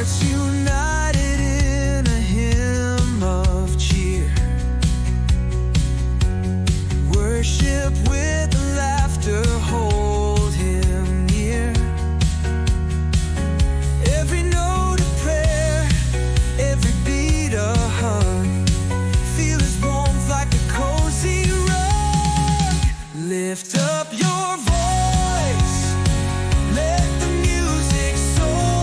hearts united in a hymn of cheer. Worship with laughter, hold him near. Every note a prayer, every beat a hug. Feel his warmth like a cozy rug. Lift up your voice, let the music soar.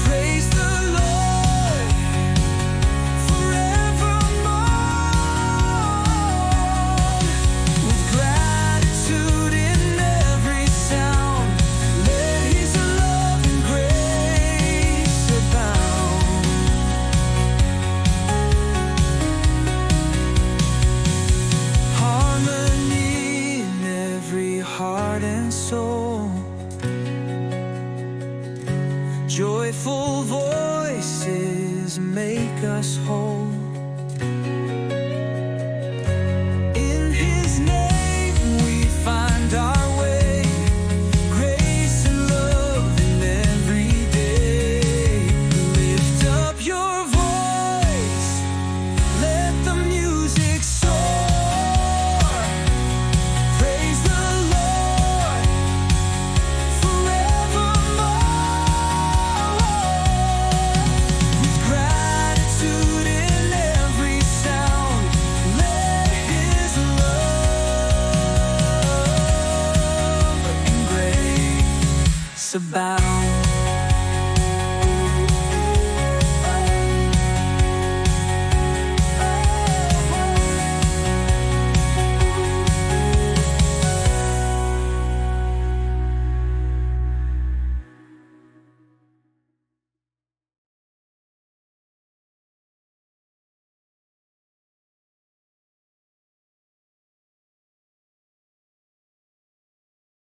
Praise the Lord forevermore. With gratitude in every sound, let his love and grace abound. Harmony in every heart and soul. Joyful voices make us whole. In his name we find our way. Grace and love in every day. Lift up your voice, let the music soar. Praise the Lord forevermore. With gratitude in every sound, let his love and grace abound.